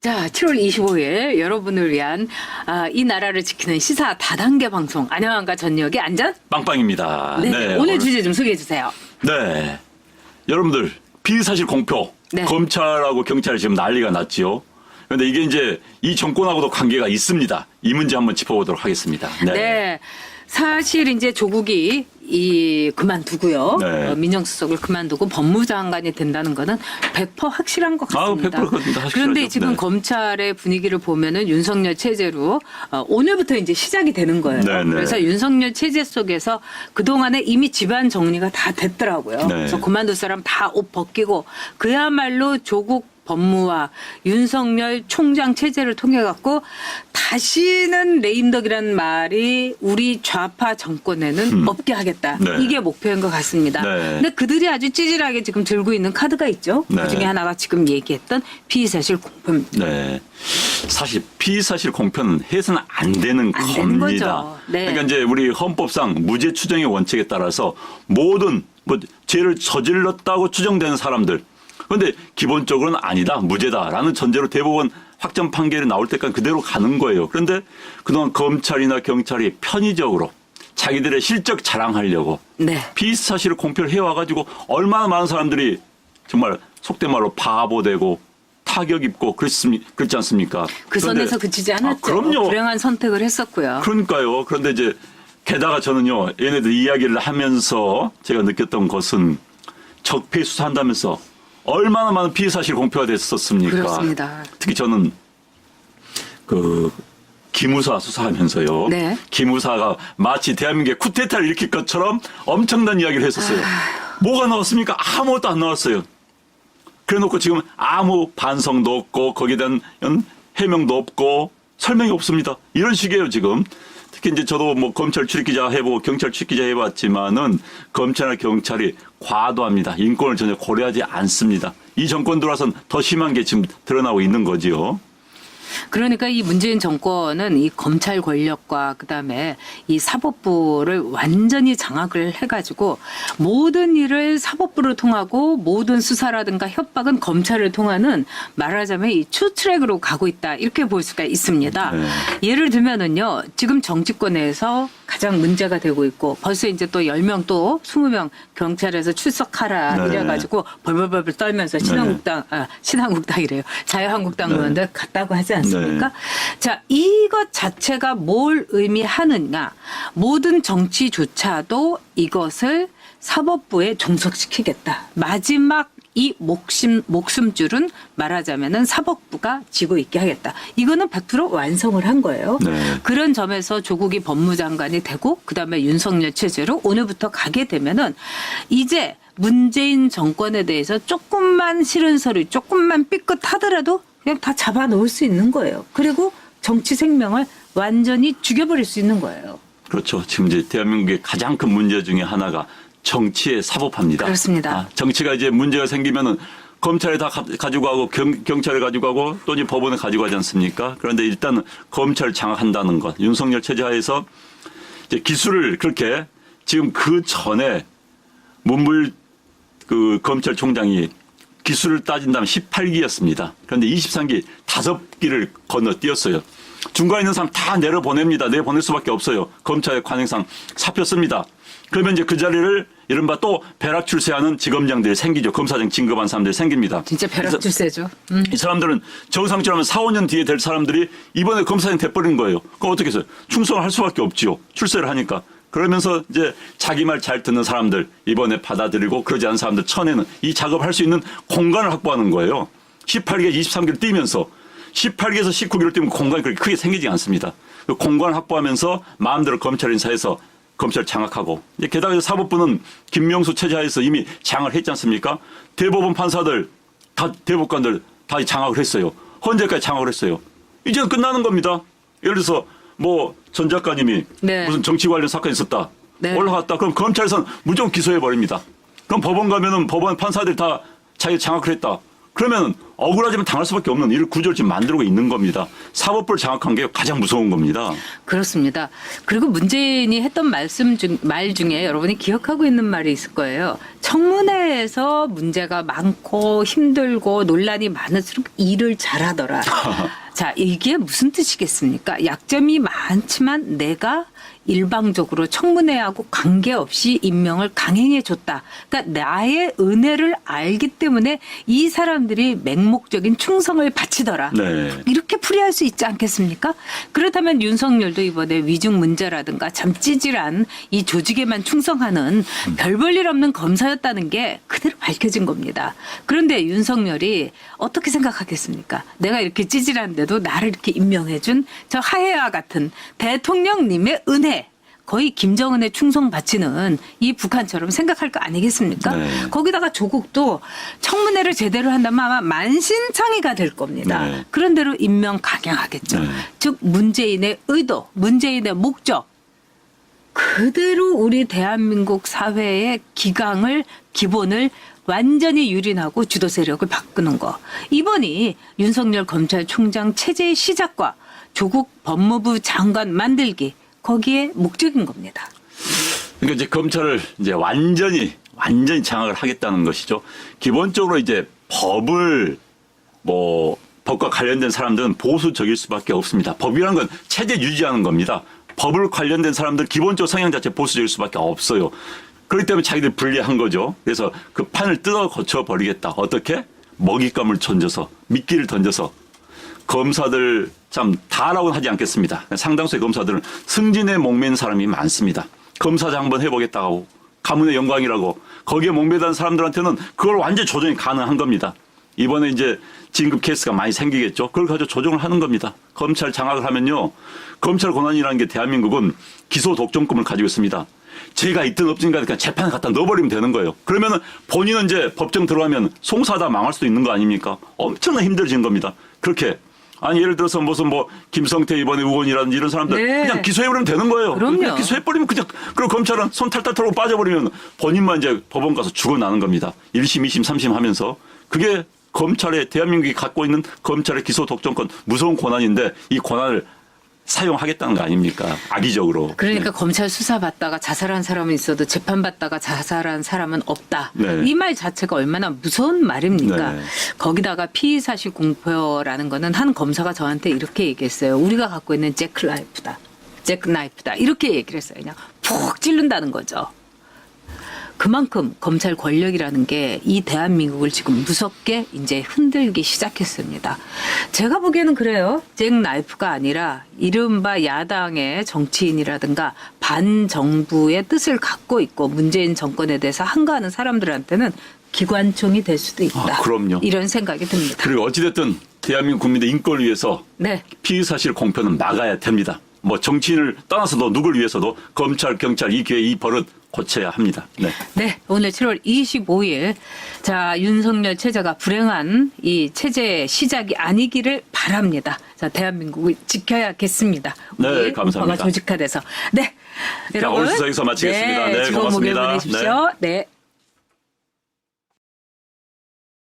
자, 7월 25일 여러분을 위한 이 나라를 지키는 시사 다단계 방송 안녕한가 전역의 안전 빵빵입니다. 네, 오늘 주제 좀 소개해 주세요. 네, 여러분들 비사실 공표 네. 검찰하고 경찰이 지금 난리가 났지요. 그런데 이게 이제 이 정권하고도 관계가 있습니다. 이 문제 한번 짚어보도록 하겠습니다. 네. 사실 이제 조국이 그만두고요. 네. 민정수석을 그만두고 법무장관이 된다는 거는 100% 확실한 것 같습니다. 100% 확실하죠. 그런데 지금 네. 검찰의 분위기를 보면은 윤석열 체제로 오늘부터 이제 시작이 되는 거예요. 네, 네. 그래서 윤석열 체제 속에서 그동안에 이미 집안 정리가 다 됐더라고요. 네. 그래서 그만둘 사람 다 옷 벗기고 그야말로 조국 법무와 윤석열 총장 체제를 통해 갖고 다시는 레임덕이라는 말이 우리 좌파 정권에는 없게 하겠다. 네. 이게 목표인 것 같습니다. 네. 근데 그들이 아주 찌질하게 지금 들고 있는 카드가 있죠. 네. 그중에 하나가 지금 얘기했던 피의사실 공표입니다. 네. 사실 피의사실 공표는 해서는 안 되는 안 되는 겁니다. 거죠. 네. 그러니까 이제 우리 헌법상 무죄 추정의 원칙에 따라서 모든 죄를 저질렀다고 추정되는 사람들 그런데 기본적으로는 아니다, 무죄다라는 전제로 대법원 확정 판결이 나올 때까지 그대로 가는 거예요. 그런데 그동안 검찰이나 경찰이 편의적으로 자기들의 실적 자랑하려고 네. 피의사실을 공표를 해와가지고 얼마나 많은 사람들이 정말 속된 말로 바보되고 타격 입고 그렇지 않습니까? 그 선에서 그치지 않았죠. 그럼요. 불행한 선택을 했었고요. 그러니까요. 그런데 이제 게다가 저는요, 얘네들 이야기를 하면서 제가 느꼈던 것은 적폐 수사한다면서 얼마나 많은 피의사실 공표가 됐었습니까? 그렇습니다. 특히 저는 기무사 수사하면서요. 네. 기무사가 마치 대한민국의 쿠데타를 일으킬 것처럼 엄청난 이야기를 했었어요. 뭐가 나왔습니까? 아무것도 안 나왔어요. 그래놓고 지금 아무 반성도 없고 거기에 대한 해명도 없고 설명이 없습니다. 이런 식이에요 지금. 특히 이제 저도 뭐 검찰 출입기자 해보고 경찰 출입기자 해봤지만은 검찰이나 경찰이 과도합니다. 인권을 전혀 고려하지 않습니다. 이 정권 들어와서는 더 심한 게 지금 드러나고 있는 거지요. 그러니까 이 문재인 정권은 이 검찰 권력과 그다음에 이 사법부를 완전히 장악을 해가지고 모든 일을 사법부를 통하고 모든 수사라든가 협박은 검찰을 통하는 말하자면 이 투트랙으로 가고 있다 이렇게 볼 수가 있습니다. 네. 예를 들면은요 지금 정치권에서 가장 문제가 되고 있고 벌써 이제 또 10명 또 20명 경찰에서 출석하라 네. 이래가지고 벌벌벌 떨면서 신한국당이래요. 자유한국당 의원들 갔다고 하지 않습니까? 네. 자, 이것 자체가 뭘 의미하느냐. 모든 정치조차도 이것을 사법부에 종속시키겠다. 마지막 이 목숨줄은 말하자면은 사법부가 쥐고 있게 하겠다. 이거는 100% 완성을 한 거예요. 네. 그런 점에서 조국이 법무장관이 되고 그다음에 윤석열 체제로 오늘부터 가게 되면은 이제 문재인 정권에 대해서 조금만 싫은 소리, 조금만 삐끗하더라도 그냥 다 잡아놓을 수 있는 거예요. 그리고 정치 생명을 완전히 죽여버릴 수 있는 거예요. 그렇죠. 지금 이제 대한민국의 가장 큰 문제 중에 하나가 정치의 사법화입니다. 그렇습니다. 정치가 이제 문제가 생기면은 검찰에 다 가지고 가고 경찰에 가지고 가고 또 이제 법원에 가지고 가지 않습니까? 그런데 일단은 검찰을 장악한다는 것. 윤석열 체제 하에서 이제 기술을 그렇게 지금 그 전에 문무일 검찰총장이 기술을 따진다면 18기였습니다. 그런데 23기 5기를 건너뛰었어요. 중간에 있는 사람 다 내려보냅니다. 내보낼 수밖에 없어요. 검찰의 관행상 잡혔습니다. 그러면 이제 그 자리를 이른바 또 벼락 출세하는 지검장들이 생기죠. 검사장 진급한 사람들이 생깁니다. 진짜 벼락 출세죠. 이 사람들은 정상적으로 하면 4, 5년 뒤에 될 사람들이 이번에 검사장 돼버린 거예요. 그럼 어떻게 해서요? 충성을 할 수밖에 없지요. 출세를 하니까. 그러면서 이제 자기 말 잘 듣는 사람들 이번에 받아들이고 그러지 않은 사람들 쳐내는 이 작업을 할 수 있는 공간을 확보하는 거예요. 18기에 23기를 뛰면서 18기에서 19기를 뛰면 공간이 그렇게 크게 생기지 않습니다. 그 공간을 확보하면서 마음대로 검찰 인사해서 검찰 장악하고 이제 게다가 사법부는 김명수 체제하에서 이미 장악을 했지 않습니까? 대법원 판사들 다 대법관들 다 장악을 했어요. 헌재까지 장악을 했어요. 이제는 끝나는 겁니다. 예를 들어서 뭐 전 작가님이 네. 무슨 정치 관련 사건이 있었다. 네. 올라갔다. 그럼 검찰에서는 무조건 기소해 버립니다. 그럼 법원 가면은 법원 판사들 다 자기 장악을 했다. 그러면 억울하지만 당할 수밖에 없는 이런 구조를 지금 만들고 있는 겁니다. 사법부를 장악한 게 가장 무서운 겁니다. 그렇습니다. 그리고 문재인이 했던 말 중에 여러분이 기억하고 있는 말이 있을 거예요. 청문회에서 문제가 많고 힘들고 논란이 많을수록 일을 잘하더라. 자, 이게 무슨 뜻이겠습니까? 약점이 많지만 내가 일방적으로 청문회하고 관계없이 임명을 강행해 줬다. 그러니까 나의 은혜를 알기 때문에 이 사람들이 맹목적인 충성을 바치더라. 네. 이렇게 풀이할 수 있지 않겠습니까? 그렇다면 윤석열도 이번에 위중 문제라든가 참 찌질한 이 조직에만 충성하는 별 볼 일 없는 검사였다는 게 그대로 밝혀진 겁니다. 그런데 윤석열이 어떻게 생각하겠습니까? 내가 이렇게 찌질한데도 나를 이렇게 임명해준 저 하해와 같은 대통령님의 은혜. 거의 김정은의 충성 바치는 이 북한처럼 생각할 거 아니겠습니까? 네. 거기다가 조국도 청문회를 제대로 한다면 아마 만신창이가 될 겁니다. 네. 그런 대로 임명 강행하겠죠. 네. 즉 문재인의 의도, 문재인의 목적 그대로 우리 대한민국 사회의 기본을 완전히 유린하고 주도 세력을 바꾸는 거. 이번이 윤석열 검찰총장 체제의 시작과 조국 법무부 장관 만들기 거기에 목적인 겁니다. 그러니까 이제 검찰을 이제 완전히 장악을 하겠다는 것이죠. 기본적으로 이제 법과 관련된 사람들은 보수적일 수밖에 없습니다. 법이란 건 체제 유지하는 겁니다. 법을 관련된 사람들 기본적 성향 자체 보수적일 수밖에 없어요. 그렇기 때문에 자기들 불리한 거죠. 그래서 그 판을 뜯어 고쳐 버리겠다. 어떻게? 먹잇감을 던져서 미끼를 던져서 검사들 참 다라고는 하지 않겠습니다. 상당수의 검사들은 승진에 목매인 사람이 많습니다. 검사장 한번 해보겠다고 하고 가문의 영광이라고 거기에 목매단 사람들한테는 그걸 완전히 조정이 가능한 겁니다. 이번에 이제 진급 케이스가 많이 생기겠죠. 그걸 가지고 조정을 하는 겁니다. 검찰 장악을 하면요. 검찰 권한이라는 게 대한민국은 기소 독점권을 가지고 있습니다. 죄가 있든 없든 간에 그냥 재판에 갖다 넣어버리면 되는 거예요. 그러면은 본인은 이제 법정 들어가면 송사다 망할 수도 있는 거 아닙니까? 엄청나게 힘들어진 겁니다. 그렇게. 아니 예를 들어서 무슨 김성태 이번에 의원이라든지 이런 사람들 네. 그냥 기소해버리면 되는 거예요. 그럼요. 그냥 기소해버리면 그냥 그리고 검찰은 손 탈탈 털고 빠져버리면 본인만 이제 법원 가서 죽어나는 겁니다. 1심, 2심, 3심 하면서 그게 검찰의 대한민국이 갖고 있는 검찰의 기소 독점권 무서운 권한인데 이 권한을 사용하겠다는 거 아닙니까? 악의적으로. 그러니까 검찰 수사 받다가 자살한 사람은 있어도 재판 받다가 자살한 사람은 없다. 네. 이 말 자체가 얼마나 무서운 말입니까? 네. 거기다가 피의 사실 공표라는 거는 한 검사가 저한테 이렇게 얘기했어요. 우리가 갖고 있는 잭나이프다. 이렇게 얘기를 했어요. 그냥 푹 찌른다는 거죠. 그만큼 검찰 권력이라는 게 이 대한민국을 지금 무섭게 이제 흔들기 시작했습니다. 제가 보기에는 그래요. 잭나이프가 아니라 이른바 야당의 정치인이라든가 반정부의 뜻을 갖고 있고 문재인 정권에 대해서 한가하는 사람들한테는 기관총이 될 수도 있다. 아, 그럼요. 이런 생각이 듭니다. 그리고 어찌됐든 대한민국 국민의 인권을 위해서 네. 피의사실 공표는 막아야 됩니다. 정치인을 떠나서도 누굴 위해서도 검찰, 경찰 이 기회 이 버릇 고쳐야 합니다. 네. 네, 오늘 7월 25일. 자, 윤석열 체제가 불행한 이 체제의 시작이 아니기를 바랍니다. 자, 대한민국을 지켜야겠습니다. 네, 우리 감사합니다. 법화가 조직화돼서. 네. 자, 여러분. 오늘 수사 여기서 마치겠습니다. 네, 즐거운 목요일 고맙습니다. 보내십시오. 네.